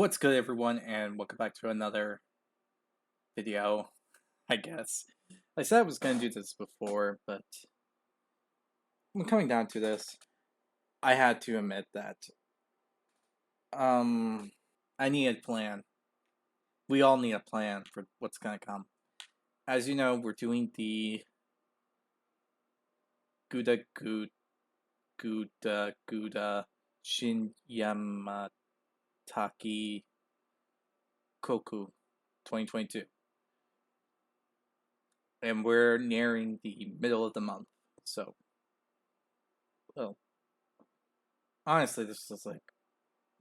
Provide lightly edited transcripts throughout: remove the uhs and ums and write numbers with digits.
What's good, everyone, and welcome back to another video, I guess. I said I was going to do this before, but when coming down to this, I had to admit that, um, I need a plan. We all need a plan for what's going to come. As you know, we're doing the Guda Shinyamataki Koku 2022. And we're nearing the middle of the month, so, well, honestly, this is like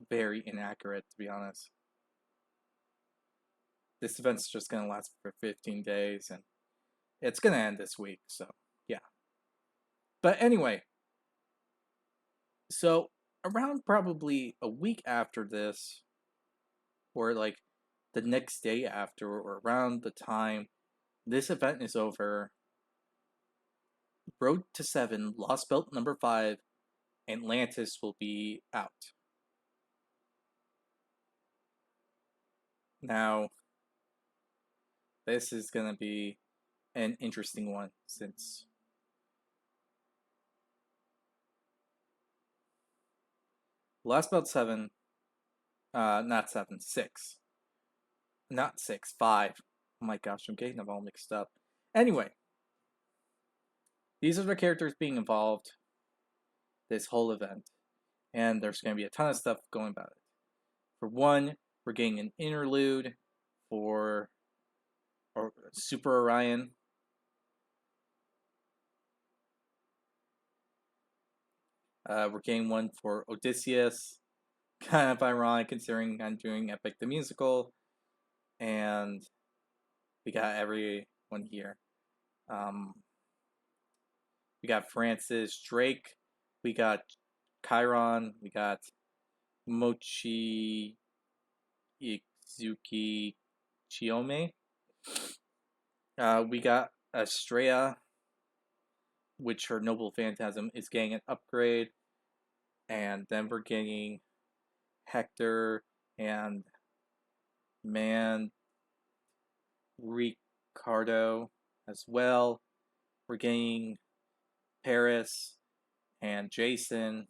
very inaccurate, to be honest. This event's just gonna last for 15 days, and it's gonna end this week, so yeah. But anyway, so around probably a week after this, or like the next day after, or around the time this event is over, Road to 7, Lost Belt number 5, Atlantis will be out. Now, this is gonna be an interesting one since Last Belt 7, not 7, 6. Not 6, 5. Oh my gosh, I'm getting them all mixed up. Anyway, these are the characters being involved this whole event, and there's going to be a ton of stuff going about it. For one, we're getting an interlude for Super Orion. We're getting one for Odysseus. Kind of ironic considering I'm doing Epic the Musical, and we got everyone here. We got Francis Drake, we got Chiron, we got Mochi Izuki Chiome. We got Estrella, which her Noble Phantasm is getting an upgrade. And then we're getting Hector and Man Ricardo as well. We're getting Paris and Jason,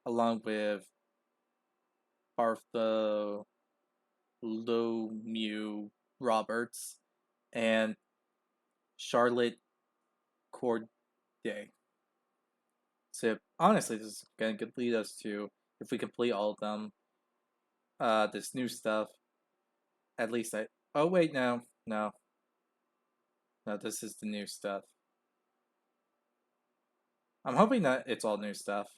along with Bartholomew Roberts and Charlotte Corday. So honestly, this is going to lead us to, if we complete all of them, this new stuff. At least oh wait, no, this is the new stuff. I'm hoping that it's all new stuff.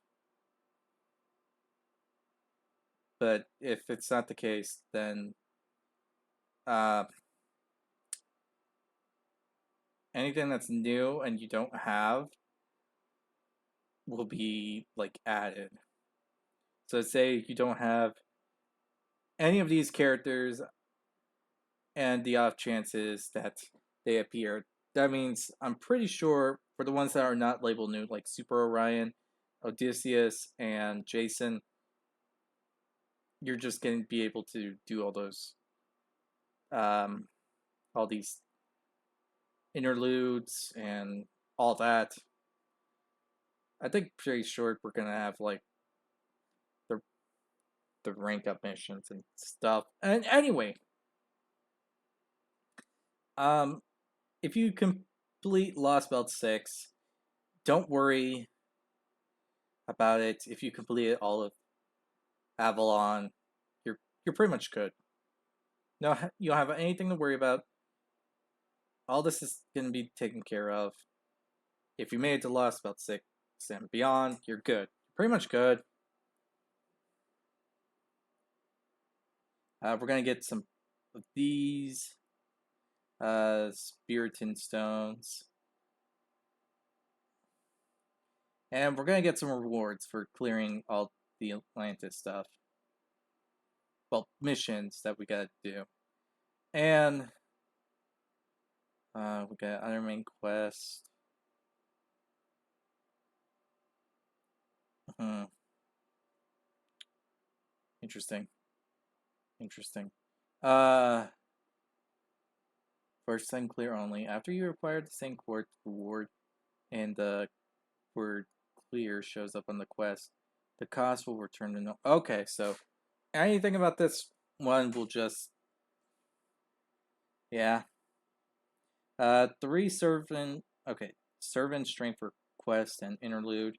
But if it's not the case, then anything that's new and you don't have will be like added. So say you don't have any of these characters and the off chances that they appear. That means I'm pretty sure for the ones that are not labeled new, like Super Orion, Odysseus, and Jason, you're just going to be able to do all those, all these interludes and all that. I think pretty sure we're going to have like the rank up missions and stuff. And anyway, if you complete Lost Belt 6, don't worry about it. If you complete all of Avalon, you're pretty much good. No, you don't have anything to worry about. All this is going to be taken care of. If you made it to Lost Belt 6 and beyond, you're good. Pretty much good. We're going to get some of these Spiriton Stones. And we're going to get some rewards for clearing all the Atlantis stuff. Well, missions that we got to do. And we got other main quest. Interesting. Interesting. Uh, First time clear only. After you acquire the same quart reward and the word clear shows up on the quest, the cost will return to no. Okay, so anything about this one will just, yeah. Three servant. Okay, servant strength for quest and interlude.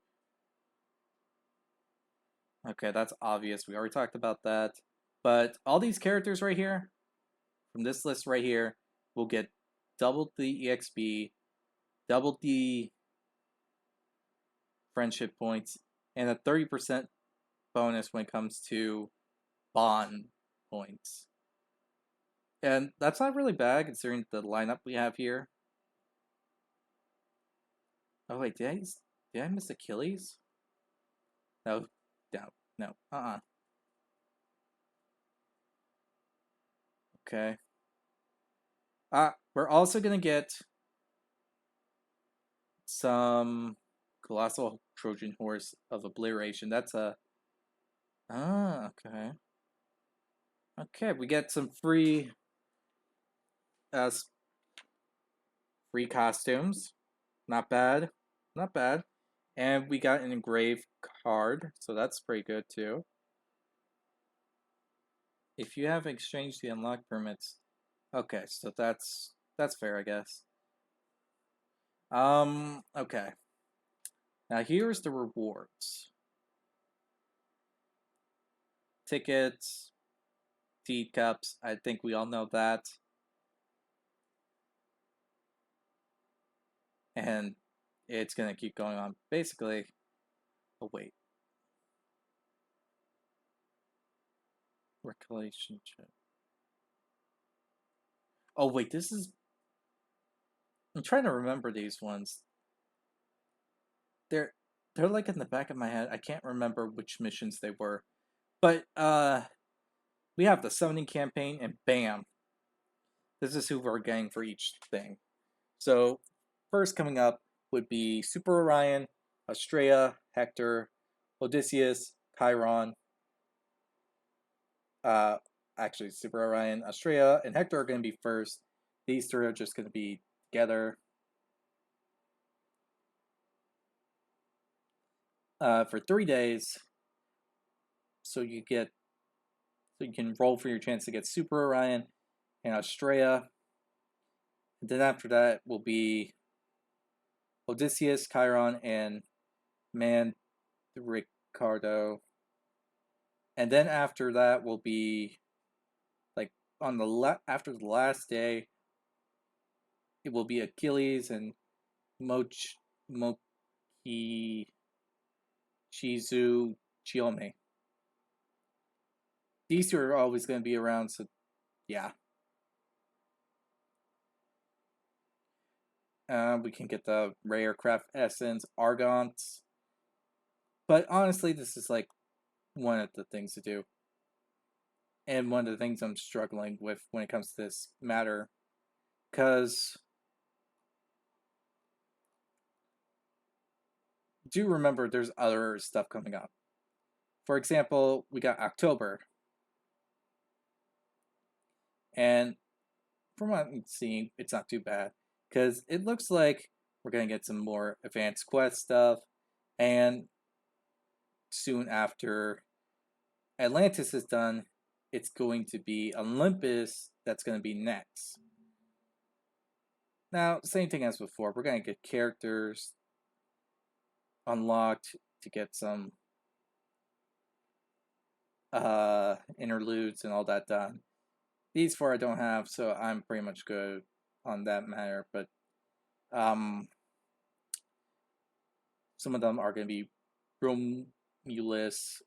Okay, that's obvious. We already talked about that. But all these characters right here, from this list right here, will get double the EXP, double the friendship points, and a 30% bonus when it comes to bond points. And that's not really bad considering the lineup we have here. Oh wait, did I miss Achilles? No, no, no. Okay. We're also gonna get some colossal Trojan horse of obliteration. That's a okay. Okay, we get some uh free costumes. Not bad. Not bad. And we got an engraved card, so that's pretty good too. If you have exchanged the unlock permits, okay, so that's fair, I guess. Okay. Now here's the rewards. Tickets, teacups. I think we all know that. And it's gonna keep going on. Basically, oh wait, recollection check. Oh wait, this is. I'm trying to remember these ones. They're they're like in the back of my head. I can't remember which missions they were, but we have the summoning campaign, and bam, this is who we're getting for each thing. So first coming up would be Super Orion, Astrea, Hector, Odysseus, Chiron. Uh, Actually, Super Orion, Astrea, and Hector are going to be first. These three are just going to be together for 3 days. So you can roll for your chance to get Super Orion and Astrea. And then after that will be Odysseus, Chiron, and Man Ricardo. And then after that will be like on the after the last day, it will be Achilles and Moki Shizu Chiome. These two are always going to be around, so yeah. We can get the rare craft essence, Argonts. But honestly, this is like one of the things to do. And one of the things I'm struggling with when it comes to this matter. Because do remember there's other stuff coming up. For example, we got October. And from what I'm seeing, it's not too bad. Because it looks like we're going to get some more advanced quest stuff. And soon after Atlantis is done, it's going to be Olympus that's going to be next. Now, same thing as before, we're going to get characters unlocked to get some interludes and all that done. These four I don't have, so I'm pretty much good on that matter, but some of them are going to be Romulus,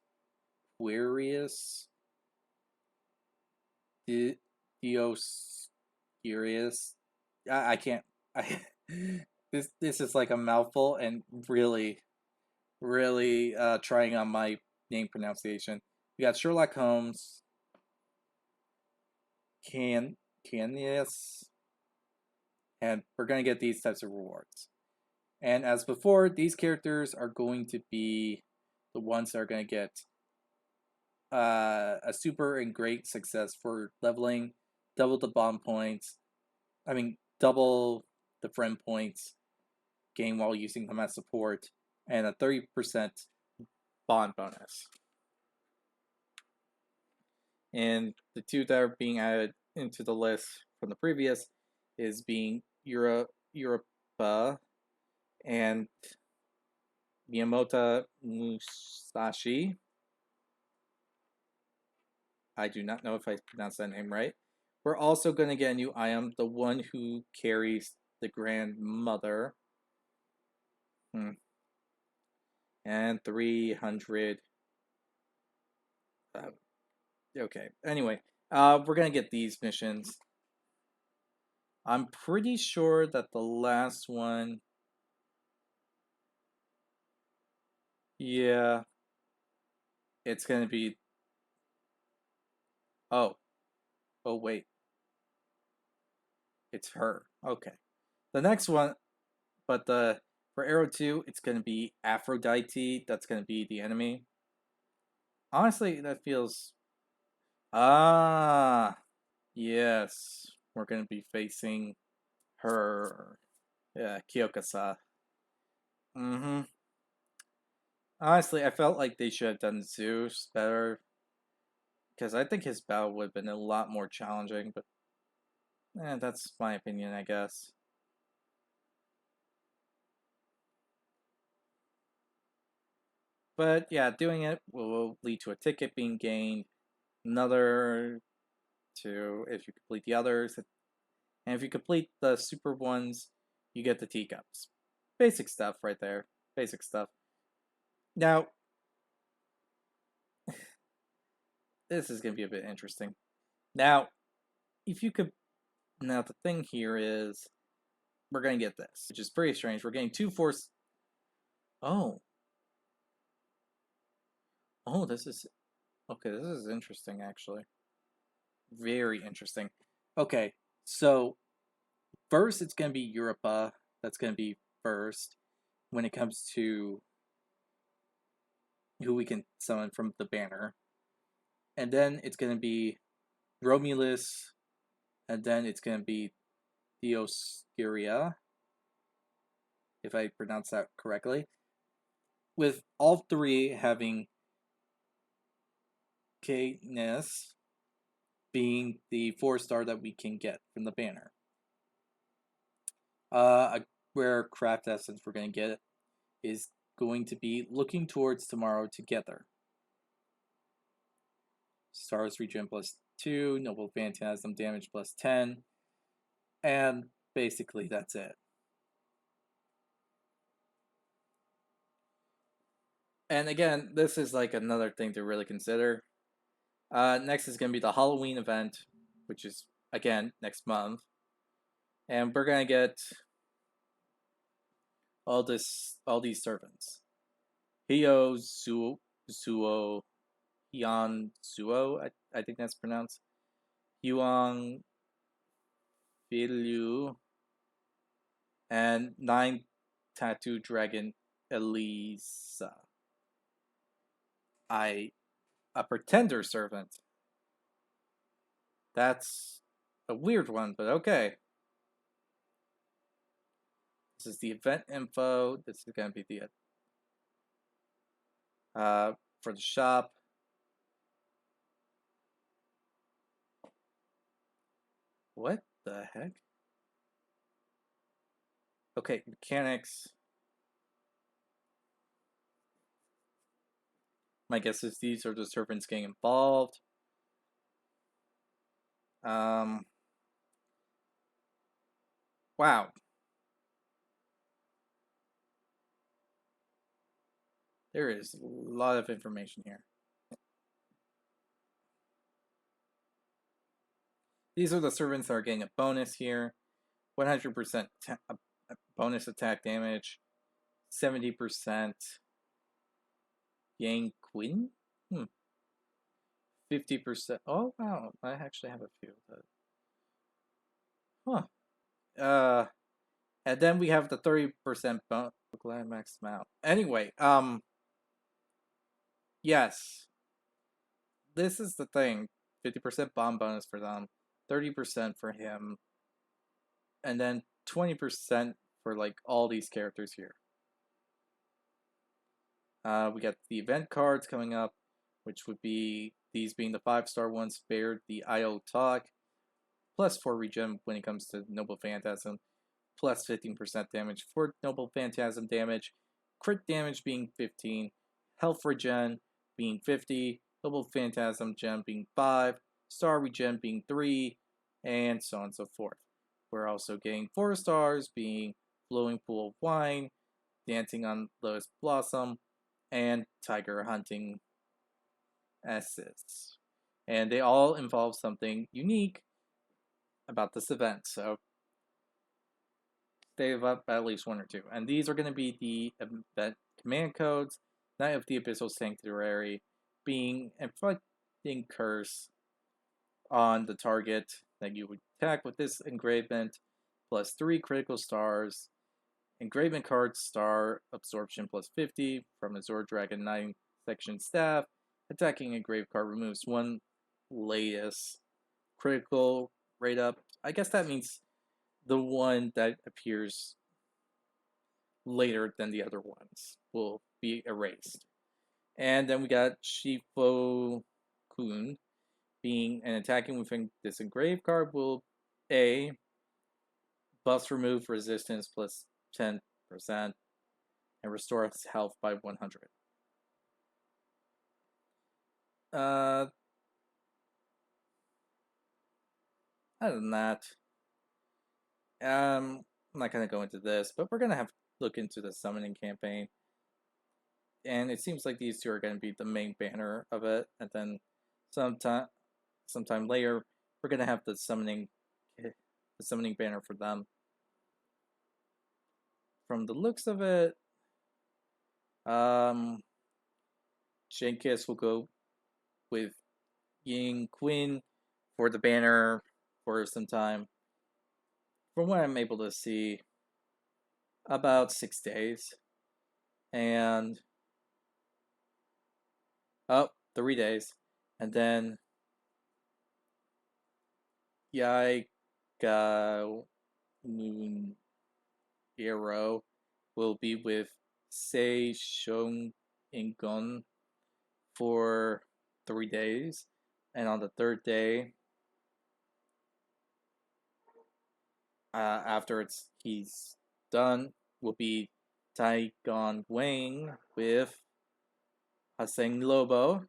Quirius, Dioscurius. I can't. This is like a mouthful and really trying on my name pronunciation. We got Sherlock Holmes, Canius, and we're gonna get these types of rewards. And as before, these characters are going to be the ones that are going to get a super and great success for leveling, double the bond points. I mean, double the friend points gained while using them as support, and a 30% bond bonus. And the two that are being added into the list from the previous is being Europa and Miyamoto Musashi. I do not know if I pronounced that name right. We're also going to get a new item, the one who carries the grandmother. And 300. Okay, anyway, we're going to get these missions. I'm pretty sure that the last one... Yeah, it's going to be... Oh, wait. It's her. Okay. The next one, but for Arrow 2, it's going to be Aphrodite. That's going to be the enemy. Honestly, that feels... Ah, yes. We're going to be facing her. Yeah, Kyokasa. Honestly, I felt like they should have done Zeus better. Because I think his battle would have been a lot more challenging, but that's my opinion, I guess. But yeah, doing it will lead to a ticket being gained, another to if you complete the others, and if you complete the super ones, you get the teacups. Basic stuff right there. Basic stuff. Now, this is going to be a bit interesting. Now, if you could... Now, the thing here is, we're going to get this, which is pretty strange. We're getting 2 force... Oh. Oh, this is... Okay, this is interesting, actually. Very interesting. Okay, so first it's going to be Europa. That's going to be first when it comes to who we can summon from the banner. And then it's going to be Romulus. And then it's going to be Dioscuria, if I pronounce that correctly. With all three having Caithness being the 4-star that we can get from the banner. A rare craft essence we're going to get is going to be Looking Towards Tomorrow Together. Stars regen +2, Noble Phantasm damage +10, and basically that's it. And again, this is like another thing to really consider. Next is going to be the Halloween event, which is, again, next month. And we're going to get all these servants. Hio Zuo, Hyun Zuo, I think that's pronounced. Huang Filu, and 9 Tattoo Dragon Elisa. A pretender servant. That's a weird one, but okay. This is the event info. This is going to be the for the shop. What the heck? Okay, mechanics. My guess is these are the servants getting involved. Wow. There is a lot of information here. These are the servants that are getting a bonus here. 100% bonus attack damage. 70% Yang Quinn? 50%. Oh, wow. I actually have a few of those. Huh. And then we have the 30% bonus. Glad max them out. Anyway, yes. this is the thing: 50% bomb bonus for them, 30% for him, and then 20% for like all these characters here. We got the event cards coming up, which would be these being the 5-star ones: spared the IO talk, plus 4 regen when it comes to Noble Phantasm, plus 15% damage for Noble Phantasm damage, crit damage being 15, health regen being 50, Noble Phantasm gem being 5, star regen being 3, and so on and so forth. We're also getting 4 stars being Flowing Pool of Wine, Dancing on Lotus Blossom, and Tiger Hunting assists. And they all involve something unique about this event, so save up at least 1 or 2. And these are going to be the event command codes: Knight of the Abyssal Sanctuary, being inflicting curse on the target that you would attack with this engravement, plus 3 critical stars. Engravement card star absorption plus 50 from Azure Dragon 9 section staff. Attacking engraved card removes 1 latest critical rate up. I guess that means the one that appears later than the other ones will be erased. And then we got Shifo Kun, being an attacking within this engraved card will A, buffs remove resistance plus 10%, and restores health by 100. Other than that, I'm not going to go into this, but we're going to have to look into the summoning campaign. And it seems like these two are going to be the main banner of it. And then sometime later, we're going to have the summoning banner for them. From the looks of it, Shankiss will go with Ying Quinn for the banner for some time. From what I'm able to see, about 6 days. And 3 days. And then Yaiga Moon Arrow will be with Sei Shong Ingon for 3 days. And on the 3rd day, after he's done, will be Tai Gon Wang with Haseng Lobo,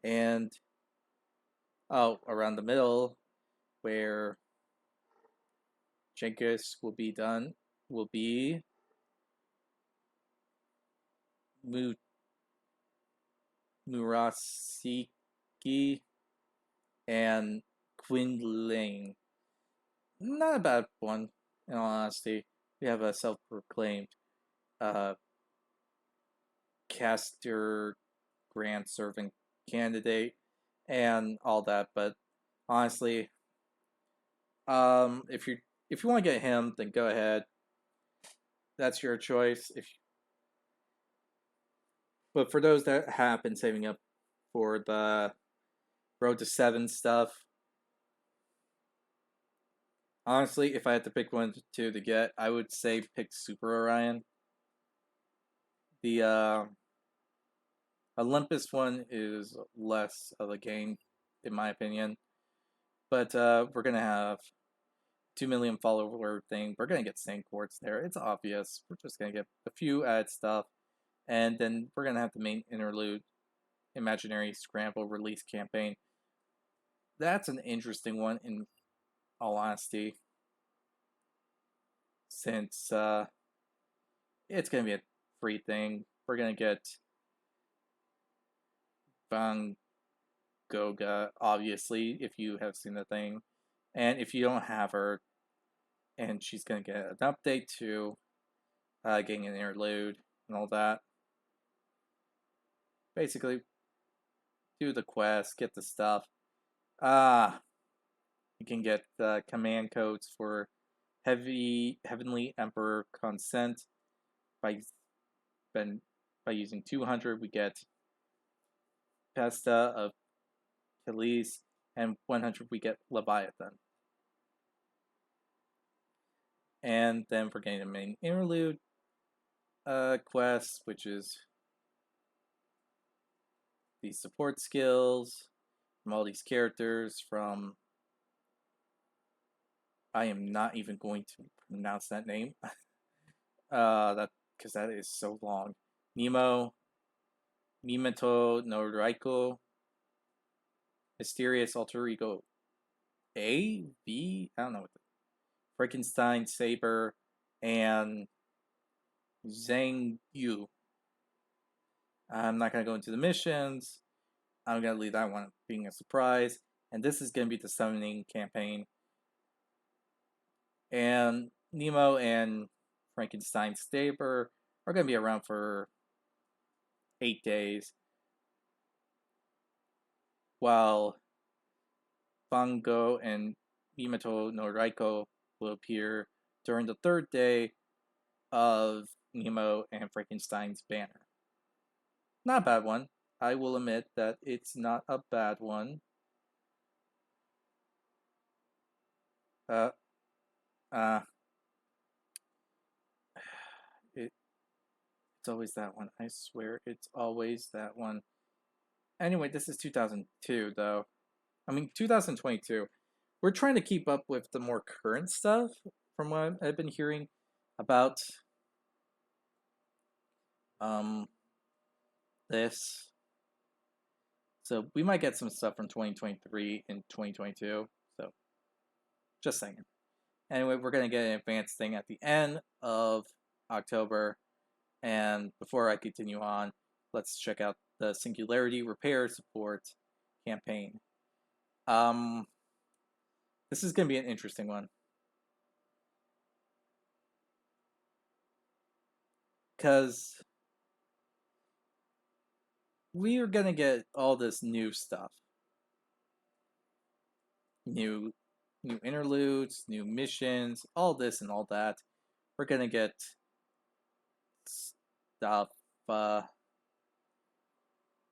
and around the middle, where Jenkins will be done, will be Murasiki and Quinling. Not a bad one, in all honesty. We have a self-proclaimed caster grant serving candidate and all that, but honestly, if you want to get him, then go ahead. That's your choice. But for those that have been saving up for the Road to 7 stuff, honestly, if I had to pick 1 or 2 to get, I would say pick Super Orion. The Olympus one is less of a game, in my opinion. But we're going to have 2 million follower thing. We're going to get Saint Quartz there. It's obvious. We're just going to get a few added stuff. And then we're going to have the main interlude, Imaginary Scramble release campaign. That's an interesting one, in all honesty, since it's going to be a free thing. We're going to get Van Gogha, obviously, if you have seen the thing. And if you don't have her, and she's going to get an update too, getting an interlude and all that. Basically, do the quest, get the stuff. You can get the command codes for Heavenly Emperor Consent by using 200. We get Pesta of Khalees, and 100 we get Leviathan. And then we're getting the main interlude quest, which is these support skills from all these characters from I am not even going to pronounce that name. That because that is so long. Nemo, Mimeto no Raiko, Mysterious Alter Ego A, B, I don't know what the Frankenstein Saber, and Zhang Yu. I'm not gonna go into the missions. I'm gonna leave that one being a surprise. And this is gonna be the summoning campaign. And Nemo and Frankenstein Saber are gonna be around for 8 days, while Bango and Mimato no Raiko will appear during the third day of Nemo and Frankenstein's banner. Not a bad one. I will admit that it's not a bad one. Uh, uh, it's always that one. I swear, it's always that one. Anyway, this is 2002, though. I mean, 2022. We're trying to keep up with the more current stuff from what I've been hearing about um this. So we might get some stuff from 2023 and 2022. So just saying. Anyway, we're gonna get an advanced thing at the end of October. And before I continue on, let's check out the Singularity Repair Support campaign. This is gonna be an interesting one. Because we are gonna get all this new stuff. New interludes, new missions, all this and all that. We're gonna get stuff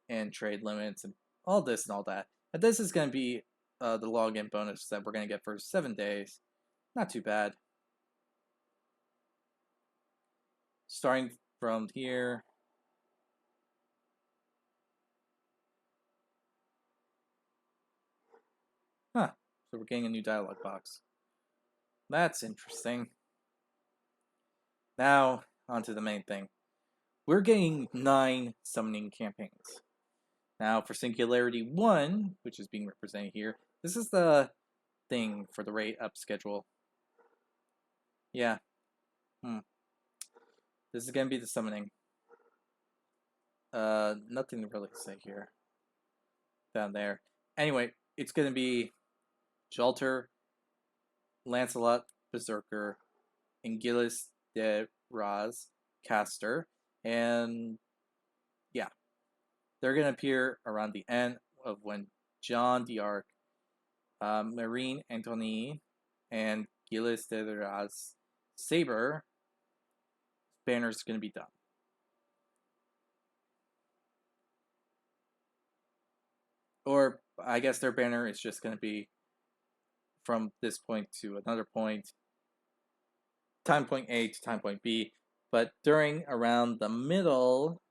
and trade limits and all this and all that. And this is gonna be the login bonus that we're gonna get for 7 days. Not too bad. Starting from here. Huh. So we're getting a new dialog box. That's interesting. Now, onto the main thing. We're getting 9 summoning campaigns. Now, for Singularity 1, which is being represented here, this is the thing for the rate up schedule. Yeah. This is going to be the summoning. Nothing to really say here. Down there. Anyway, it's going to be Jalter, Lancelot, Berserker, Anguillus de Raz, Caster, and yeah. They're going to appear around the end of when John d'Arc, Marine Antony, and Gilles de Raz Saber banner is going to be done. Or I guess their banner is just going to be from this point to another point, time point A to time point B. But during around the middle,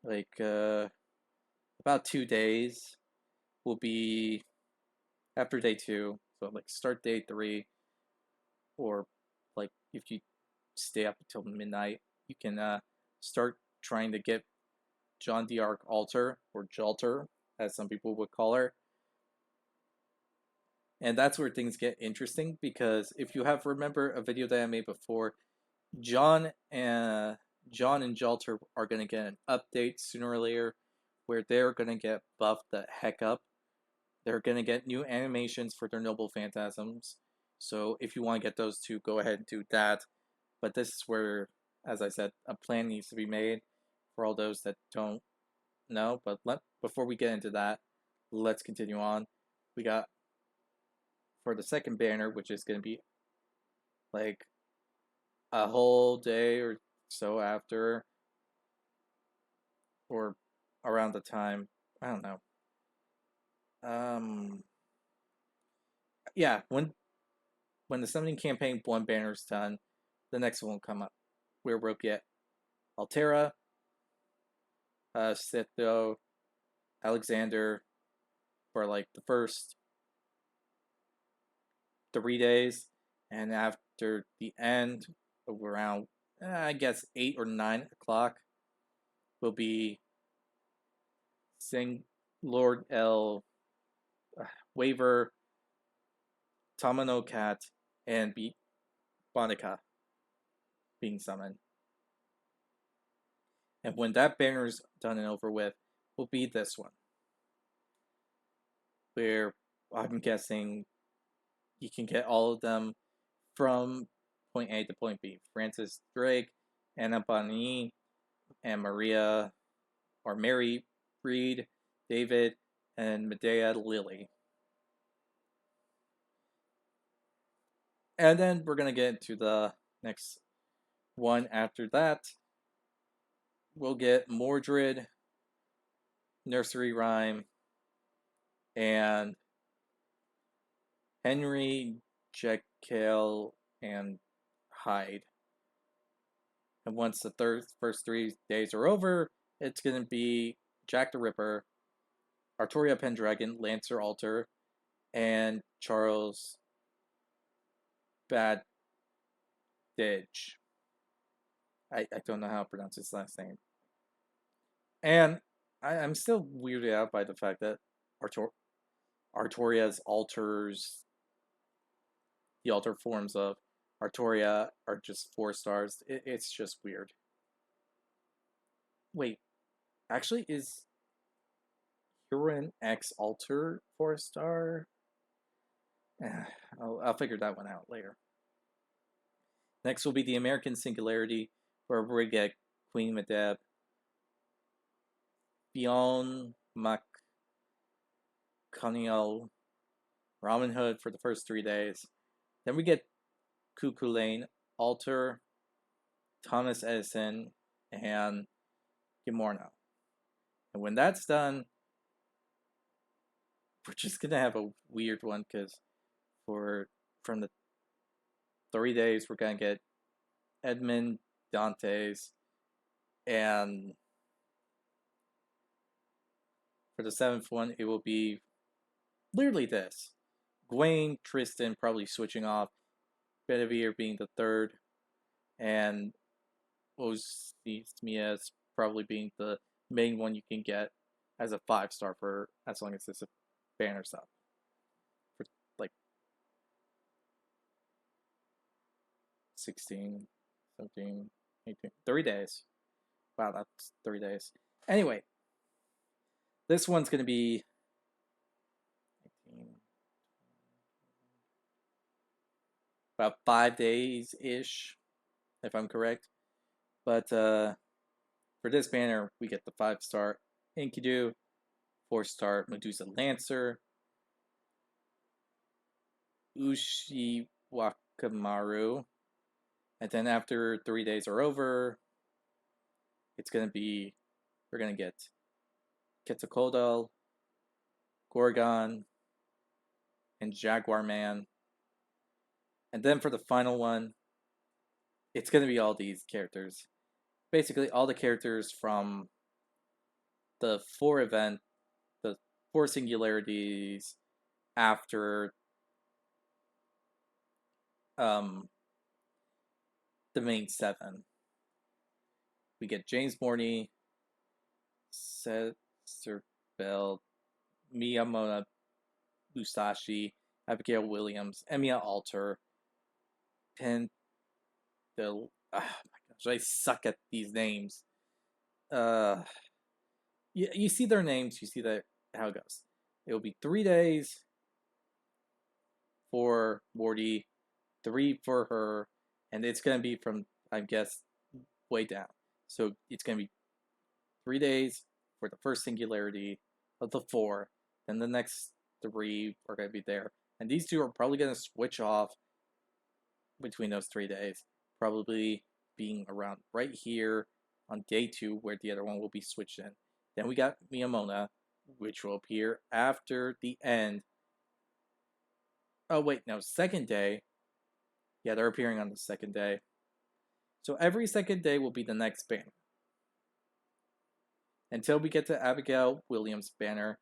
like about 2 days, will be after day 2. So like start day 3, or like if you stay up until midnight, you can start trying to get John d'Arc Alter, or Jalter, as some people would call her. And that's where things get interesting, because if you have remember a video that I made before, John and Jalter are going to get an update sooner or later where they're going to get buffed the heck up. They're going to get new animations for their Noble Phantasms. So if you want to get those two, go ahead and do that. But this is where, as I said, a plan needs to be made for all those that don't know. But before we get into that, let's continue on. We got, for the second banner, which is going to be like a whole day or so after, or around the time, I don't know. Yeah, when the summoning campaign 1 banner's done, the next one will come up, where we'll get Altera, Sitho, Alexander for like the first 3 days, and after the end, around I guess 8 or 9 o'clock, will be Sing Lord L, Waver, Tamano Cat, and Bonica being summoned. And when that banner's done and over with, will be this one, where I'm guessing you can get all of them from point A to point B. Francis Drake, Anna Bonny, and Maria, or Mary Reed, David, and Medea Lily. And then we're going to get into the next one after that. We'll get Mordred, Nursery Rhyme, and Henry, Jekyll, and Hyde. And once the first 3 days are over, it's going to be Jack the Ripper, Artoria Pendragon, Lancer Alter, and Charles Badidge. I don't know how to pronounce his last name. And I'm still weirded out by the fact that Artoria's alters, the alter forms of Artoria are just 4 stars. It's just weird. Wait, actually, is Huron X alter 4-star? I'll figure that one out later. Next will be the American Singularity, where we get Queen Medeb, Fionn McConiel, Robin Hood for the first 3 days. Then we get Cuckoo Lane, Alter, Thomas Edison, and Gimorno. And when that's done, we're just gonna have a weird one, because from the 3 days we're gonna get Edmund Dantes, and for the 7th one it will be literally this: Gwaine, Tristan probably switching off, Bedivere being the 3rd, and Osmias probably being the main one you can get as a 5-star for as long as it's a banner's up for like 16, 17, 18, 3 days. Wow, that's 3 days. Anyway, this one's going to be 18, about 5 days ish, if I'm correct. But for this banner, we get the 5-star Enkidu, 4-star Medusa Lancer, Ushiwakamaru, and then after 3 days are over, we're gonna get Quetzalcoatl, Gorgon, and Jaguar Man. And then for the final one, it's gonna be all these characters. Basically all the characters from the 4 singularities after the main 7. We get James Morney, Seth Bell, Miyamona Musashi, Abigail Williams, Emiya Alter, oh my gosh, I suck at these names. You see their names, you see how it goes. It will be 3 days for Morty, 3 for her, and it's gonna be from, I guess, way down. So it's gonna be 3 days for the first singularity of the 4, then the next 3 are gonna be there, and these 2 are probably gonna switch off between those 3 days, probably being around right here on day 2, where the other one will be switched in. Then we got Miyamona, which will appear after the end. Oh, wait, no, second day. Yeah, they're appearing on the second day. So every second day will be the next banner. Until we get to Abigail Williams' banner,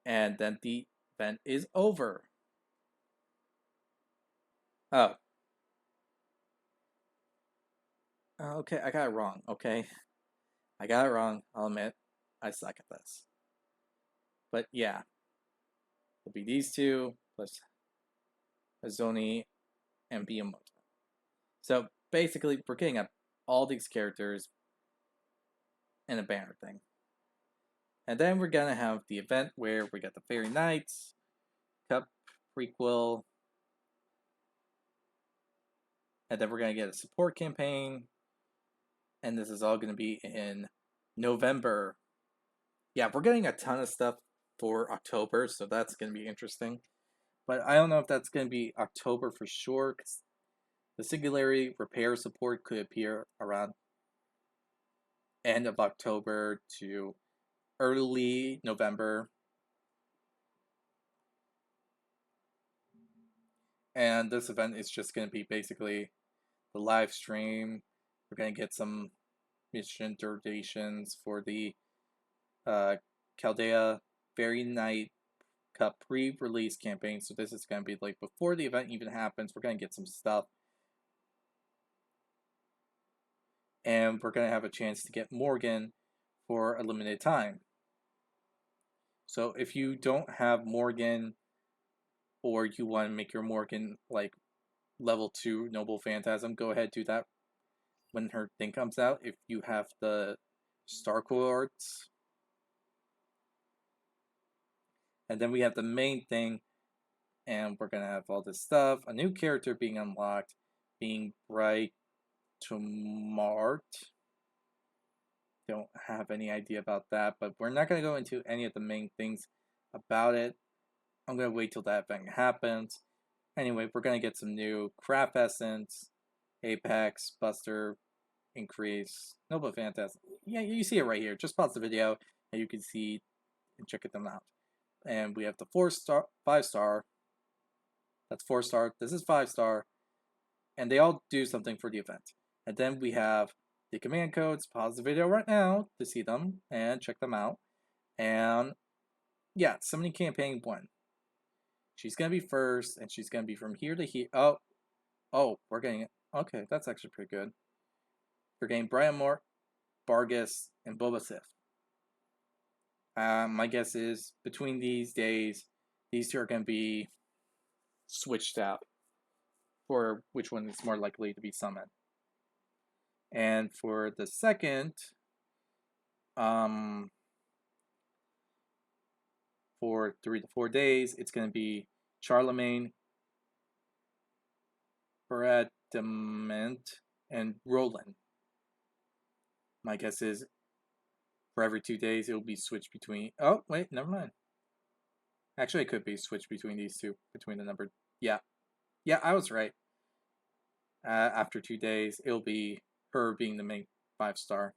and then the event is over. Oh. Okay, I got it wrong, okay? I got it wrong, I'll admit. I suck at this. But yeah. It'll be these two, plus Azoni and Biamoto. So basically, we're getting up all these characters in a banner thing. And then we're gonna have the event where we got the Fairy Knights, Cup prequel, and then we're gonna get a support campaign, and this is all gonna be in November. Yeah, we're getting a ton of stuff for October, so that's gonna be interesting. But I don't know if that's gonna be October for sure, because the Singularity repair support could appear around end of October to early November. And this event is just going to be basically the live stream. We're going to get some mission durations for the Chaldea Fairy Night Cup pre-release campaign. So this is going to be like before the event even happens. We're going to get some stuff. And we're going to have a chance to get Morgan for a limited time. So if you don't have Morgan, or you want to make your Morgan like level 2 Noble Phantasm, go ahead, do that when her thing comes out. If you have the Star Cohorts. And then we have the main thing, and we're going to have all this stuff. A new character being unlocked, being Bright to Mart. Don't have any idea about that, but we're not going to go into any of the main things about it. I'm going to wait till that event happens. Anyway, we're going to get some new Craft Essence, Apex, Buster, Increase, Noble Phantasm. Yeah, you see it right here. Just pause the video and you can see and check them out. And we have the 4-star, 5-star. That's 4-star. This is 5-star. And they all do something for the event. And then we have the command codes. Pause the video right now to see them and check them out. And yeah, Summoning Campaign 1. She's going to be first, and she's going to be from here to here. Oh, we're getting, okay, that's actually pretty good. We're getting Brian Moore, Vargas, and Boba Sith. My guess is between these days, these two are going to be switched out for which one is more likely to be summoned. And for the second, for 3 to 4 days, it's going to be Charlemagne, Paradament, and Roland. My guess is for every 2 days, it will be switched between... Oh, wait, never mind. Actually, it could be switched between these two, between the number... Yeah, I was right. After 2 days, it'll be her being the main 5-star.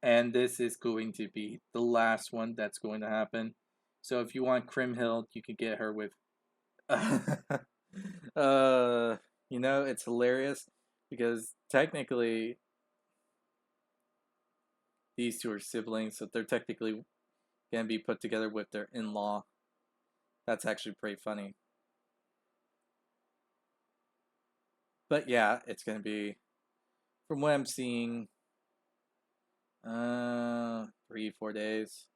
And this is going to be the last one that's going to happen. So if you want Crimhild, you can get her with... you know, it's hilarious because technically these two are siblings, so they're technically going to be put together with their in-law. That's actually pretty funny. But yeah, it's going to be, from what I'm seeing, 3-4 days.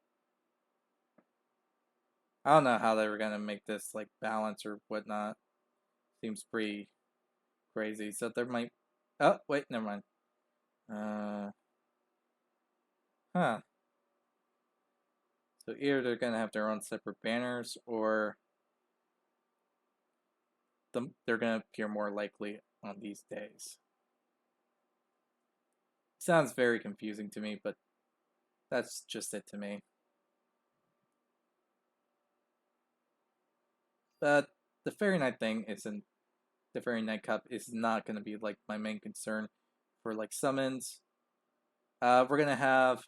I don't know how they were going to make this like balance or whatnot. Seems pretty crazy. So there might... Oh, wait, never mind. Huh. So either they're going to have their own separate banners, or they're going to appear more likely on these days. Sounds very confusing to me, but that's just it to me. But the Fairy Night thing isn't... The Fairy Night Cup is not going to be like my main concern for like summons. We're going to have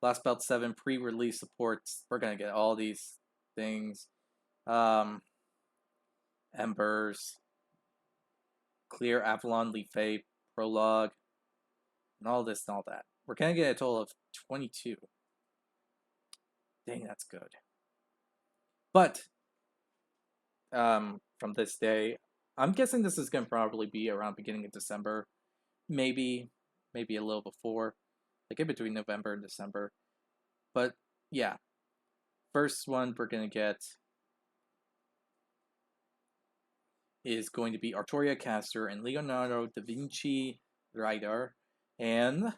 Lost Belt 7 pre-release supports. We're gonna get all these things. Embers, Clear Avalon Leaf Fate, Prologue, and all this and all that. We're gonna get a total of 22. Dang, that's good. But from this day, I'm guessing this is gonna probably be around beginning of December, maybe a little before, like in between November and December. But yeah, first one we're gonna get is going to be Artoria Caster and Leonardo da Vinci Rider, and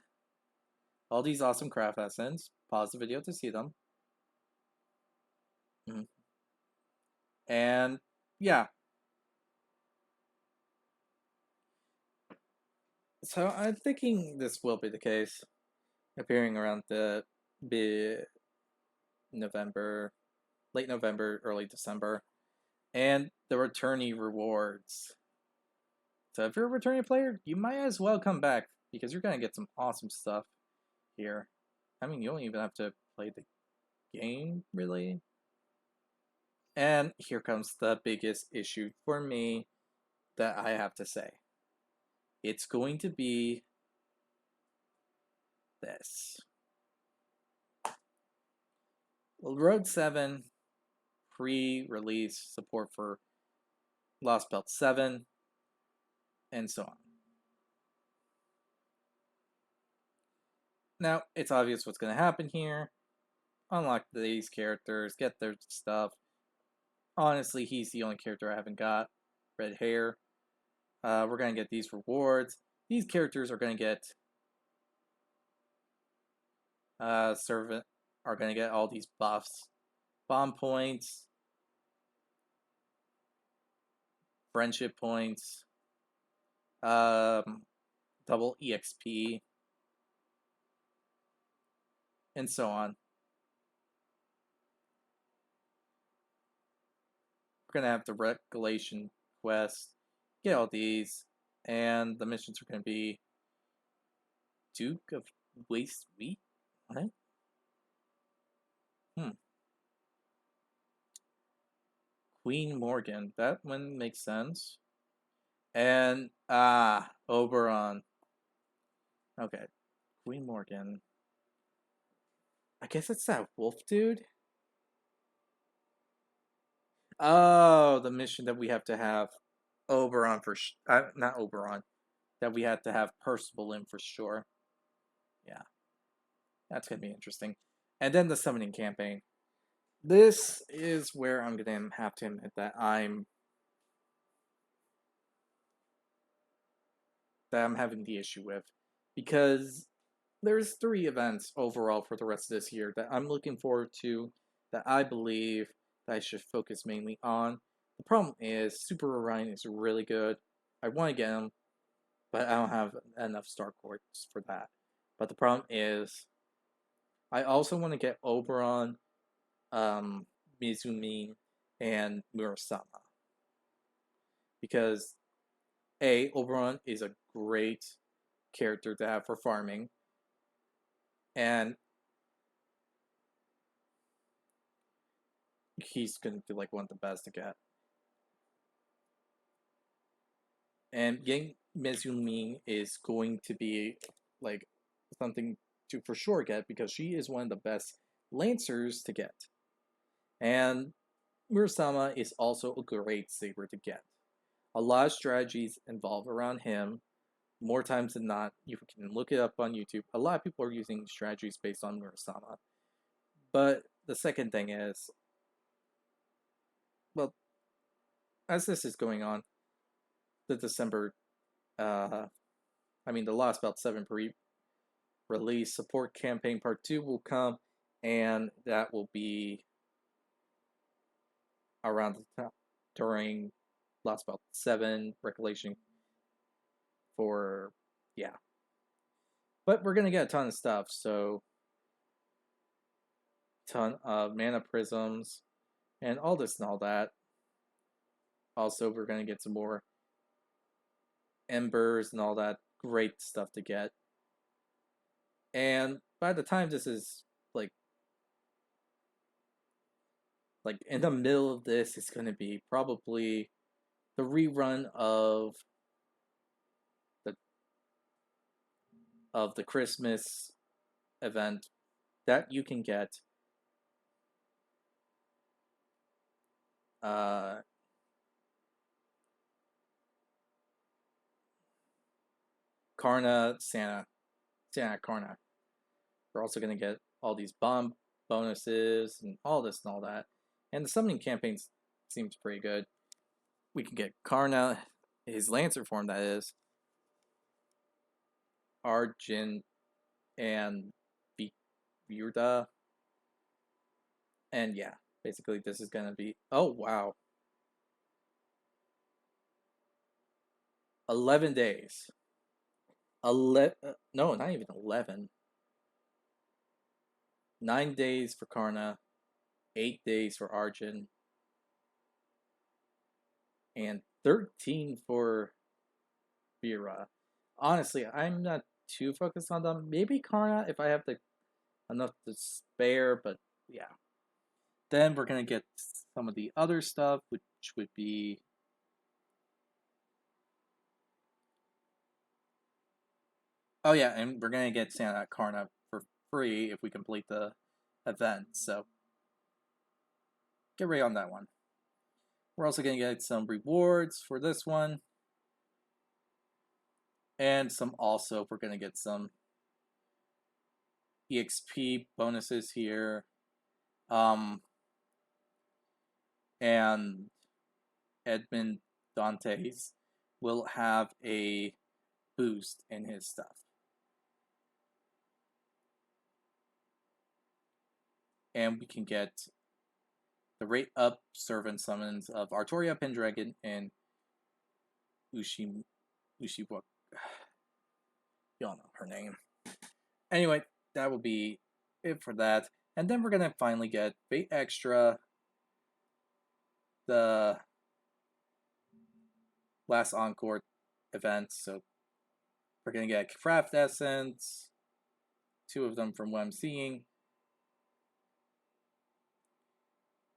all these awesome craft essence. Pause the video to see them. And yeah. So I'm thinking this will be the case, appearing around the November, late November, early December. And the returnee rewards. So if you're a returning player, you might as well come back because you're gonna get some awesome stuff here. I mean, you don't even have to play the game, really. And here comes the biggest issue for me that I have to say. It's going to be this. Well, Road 7 pre-release support for Lost Belt 7 and so on. Now, it's obvious what's going to happen here. Unlock these characters, get their stuff. Honestly, he's the only character I haven't got. Red hair. We're going to get these rewards. These characters are going to get servant are going to get all these buffs. Bomb points, friendship points, double EXP, and so on. We're going to have the regulation quest, get all these, and the missions are going to be Duke of Waste Wheat? What? Queen Morgan. That one makes sense. And, Oberon. Okay. Queen Morgan. I guess it's that wolf dude? Oh, the mission that we have to have Oberon for not Oberon. That we had to have Percival in for sure. Yeah. That's going to be interesting. And then the summoning campaign. This is where I'm going to have to admit that I'm having the issue with, because there's 3 events overall for the rest of this year that I'm looking forward to, that I believe that I should focus mainly on. The problem is Super Orion is really good. I want to get him, but I don't have enough star coins for that. But the problem is I also want to get Oberon, Mizumi, and Murasama. Because Oberon is a great character to have for farming, and he's going to be like one of the best to get. And getting Mizumi is going to be like something to for sure get, because she is one of the best Lancers to get. And Murasama is also a great saber to get. A lot of strategies involve around him. More times than not, you can look it up on YouTube. A lot of people are using strategies based on Murasama. But the second thing is, well, as this is going on, the December, the Lost Belt 7 pre-release support campaign part 2 will come, and that will be around the time during Lost Belt 7 regulation for, yeah. But we're going to get a ton of stuff, so ton of mana prisms and all this and all that. Also, we're going to get some more embers and all that great stuff to get. And by the time this is like in the middle of this is going to be probably the rerun the of the Christmas event that you can get uh Karna Santa Karna. We're also going to get all these bomb bonuses and all this and all that. And the summoning campaign seems pretty good. We can get Karna, his Lancer form, that is, Arjun, and Virda. And yeah, basically this is going to be. Oh, wow. 11 days. No, not even 11. 9 days for Karna, 8 days for Arjun, and 13 for Vera. Honestly, I'm not too focused on them. Maybe Karna if I have enough to spare, but yeah. Then we're gonna get some of the other stuff, which would be oh yeah, and we're gonna get Santa Karna for free if we complete the event. So get ready on that one. We're also gonna get some rewards for this one. And we're gonna get some EXP bonuses here. And Edmund Dantes will have a boost in his stuff. And we can get the rate up servant summons of Artoria Pendragon and Ushiwaka. You all know her name. Anyway, that will be it for that. And then we're gonna finally get Fate Extra, the last Encore event. So we're gonna get Craft Essence, 2 of them from what I'm seeing.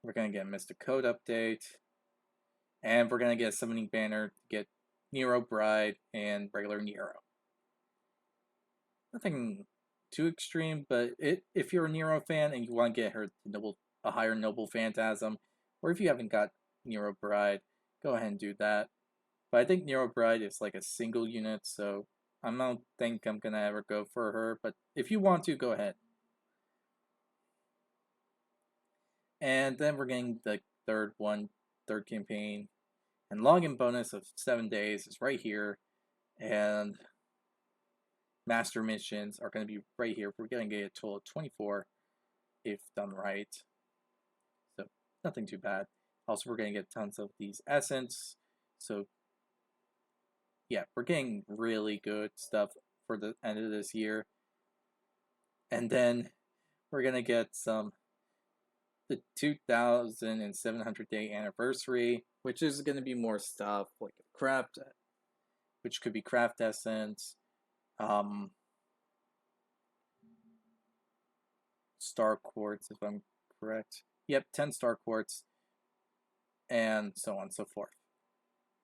We're gonna get Mystic Code update. And we're gonna get a Summoning Banner to get Nero Bride and regular Nero. Nothing too extreme, but if you're a Nero fan and you want to get her a higher Noble Phantasm, or if you haven't got Nero Bride, go ahead and do that. But I think Nero Bride is like a single unit, so I don't think I'm gonna ever go for her. But if you want to, go ahead. And then we're getting the third campaign. And login bonus of 7 days is right here. And master missions are going to be right here. We're going to get a total of 24 if done right. So nothing too bad. Also, we're going to get tons of these essence. So yeah, we're getting really good stuff for the end of this year. And then we're going to get the 2,700 day anniversary, which is going to be more stuff like craft, which could be craft essence, star quartz, if I'm correct. Yep, 10 star quartz, and so on and so forth.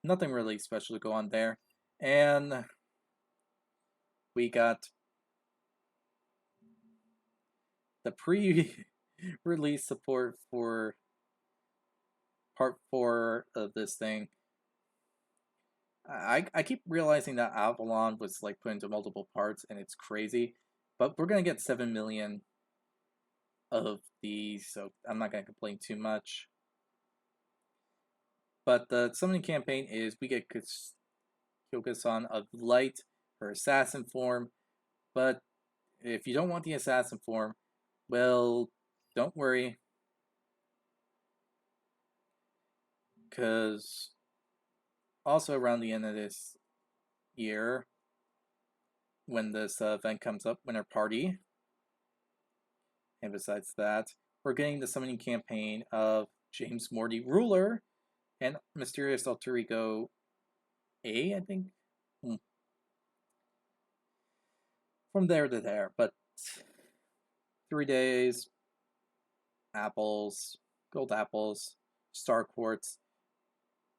Nothing really special to go on there. And we got the pre-release support for part 4 of this thing. I keep realizing that Avalon was like put into multiple parts, and it's crazy. But we're gonna get 7 million of these, so I'm not gonna complain too much. But the summoning campaign is we get Kyoka-san of Light, her assassin form. But if you don't want the assassin form, well, don't worry, because also around the end of this year, when this event comes up, Winter Party, and besides that, we're getting the summoning campaign of James Morty Ruler and Mysterious Alter Ego A, I think. From there to there, but 3 days, apples, gold apples, star quartz,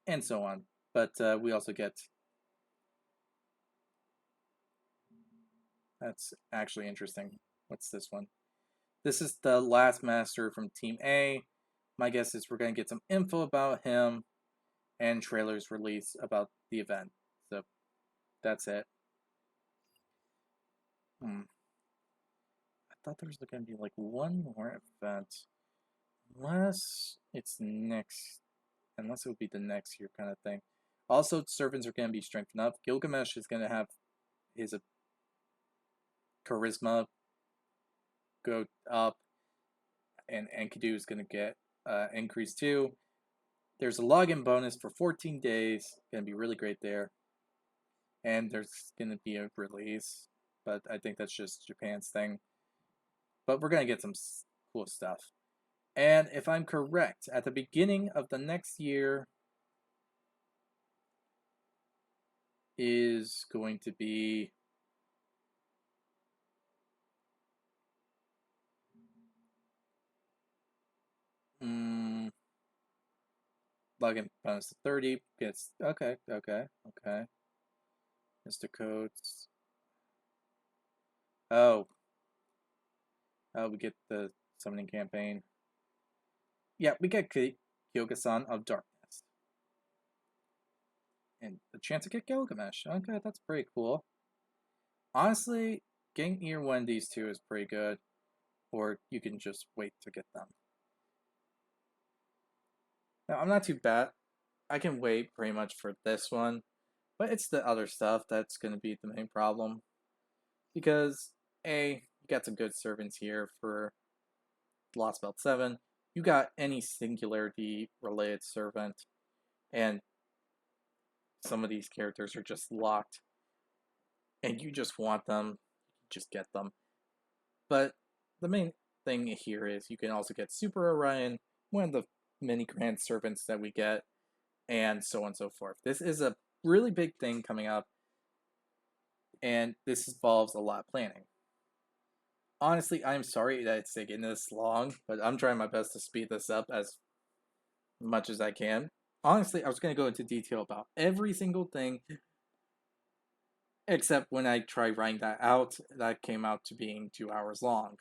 and so on. But we also get... That's actually interesting. What's this one? This is the last master from Team A. My guess is we're going to get some info about him and trailers released about the event. So that's it. I thought there was going to be like one more event. Unless it's next. Unless it would be the next year kind of thing. Also, servants are going to be strengthened up. Gilgamesh is going to have his charisma go up. And Enkidu is going to get increased too. There's a login bonus for 14 days. Going to be really great there. And there's going to be a release. But I think that's just Japan's thing. But we're going to get some cool stuff. And if I'm correct, at the beginning of the next year is going to be login bonus to 30 gets okay. Mr. Codes. Oh, we get the summoning campaign. Yeah, we get Kyoga-san of Darkness. And the chance to get Gilgamesh. Okay, that's pretty cool. Honestly, getting either one of these two is pretty good. Or you can just wait to get them. Now, I'm not too bad. I can wait pretty much for this one. But it's the other stuff that's going to be the main problem. Because, A, you got some good servants here for Lost Belt 7. You got any singularity-related servant. And some of these characters are just locked. And you just want them. Just get them. But the main thing here is you can also get Super Orion, one of the many grand servants that we get, and so on and so forth. This is a really big thing coming up, and this involves a lot of planning. Honestly, I'm sorry that it's taking this long, but I'm trying my best to speed this up as much as I can. Honestly, I was going to go into detail about every single thing, except when I tried writing that out, that came out to being 2 hours long.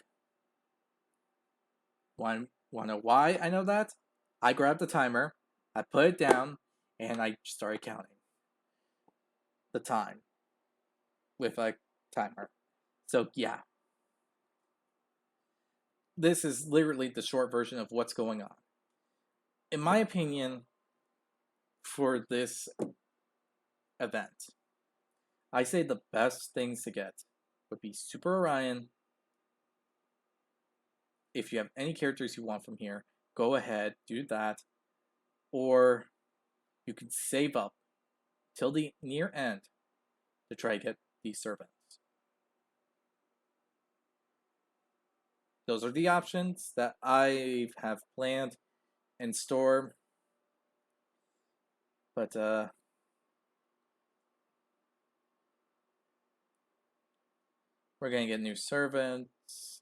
Want to know why I know that? I grabbed the timer, I put it down, and I started counting the time with a timer. So yeah, this is literally the short version of what's going on. In my opinion, for this event, I say the best things to get would be Super Orion. If you have any characters you want from here, go ahead, do that. Or you can save up till the near end to try to get these servants. Those are the options that I have planned in store. But we're gonna get new servants.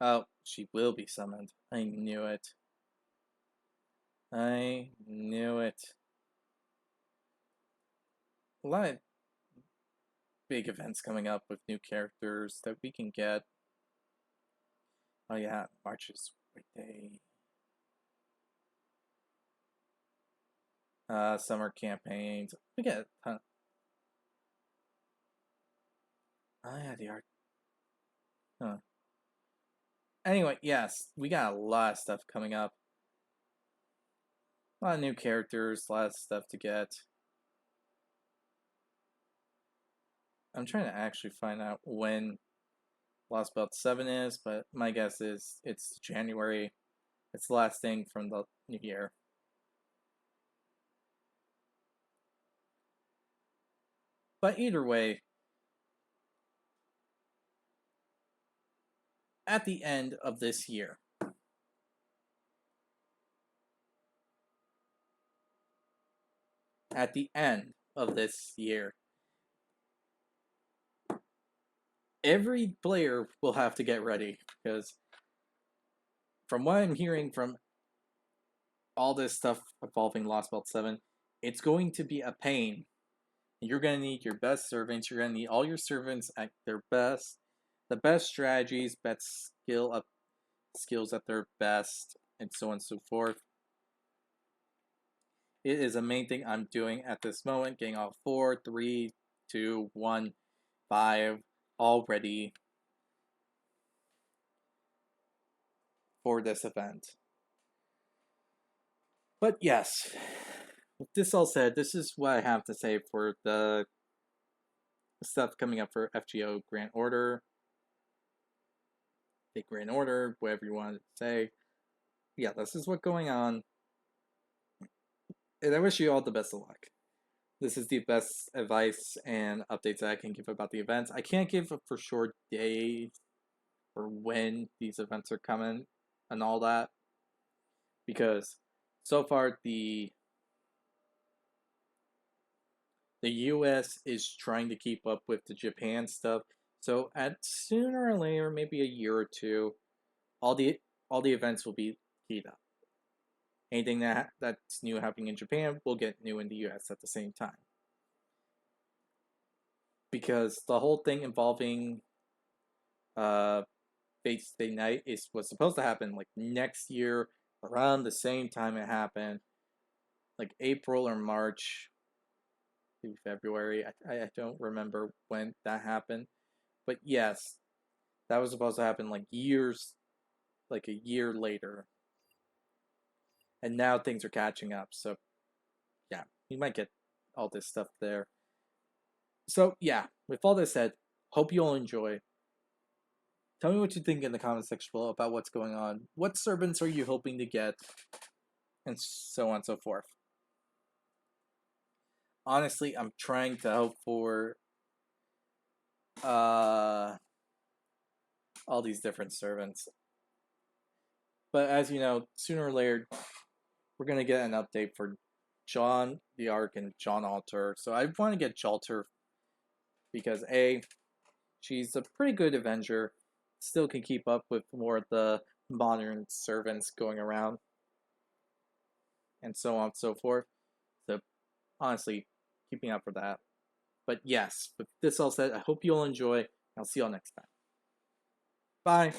Oh, she will be summoned. I knew it. I knew it. A lot of big events coming up with new characters that we can get. Oh yeah, March is weekday. Summer campaigns. We get a ton. Oh yeah, the art. Huh. Anyway, yes, we got a lot of stuff coming up. A lot of new characters, a lot of stuff to get. I'm trying to actually find out when Lost Belt 7 is, but my guess is it's January. It's the last thing from the new year. But either way, at the end of this year, every player will have to get ready because from what I'm hearing from all this stuff involving Lost Belt 7, it's going to be a pain. You're going to need your best servants. You're going to need all your servants at their best, the best strategies, best skills at their best, and so on and so forth. It is a main thing I'm doing at this moment, getting all 4, 3, 2, 1, 5 all ready for this event. But yes, with this all said, this is what I have to say for the stuff coming up for FGO Grand Order. The Grand Order, whatever you want to say. Yeah, this is what's going on. And I wish you all the best of luck. This is the best advice and updates that I can give about the events. I can't give a for sure day or when these events are coming and all that, because so far the US is trying to keep up with the Japan stuff. So at sooner or later, maybe a year or two, all the events will be keyed up. Anything that's new happening in Japan will get new in the US at the same time. Because the whole thing involving Fate Stay Night was supposed to happen like next year around the same time it happened, like April or March, maybe February. I don't remember when that happened, but yes, that was supposed to happen like a year later, and now things are catching up. So yeah, you might get all this stuff there. So yeah, with all this said, hope you all enjoy. Tell me what you think in the comment section below about what's going on. What servants are you hoping to get? And so on and so forth. Honestly, I'm trying to hope for all these different servants. But as you know, sooner or later, we're going to get an update for John the Ark and John Alter. So I want to get Jalter because A, she's a pretty good Avenger, still can keep up with more of the modern servants going around, and so on and so forth. So honestly, keeping up for that. But yes, with this all said, I hope you all enjoy. I'll see you all next time. Bye.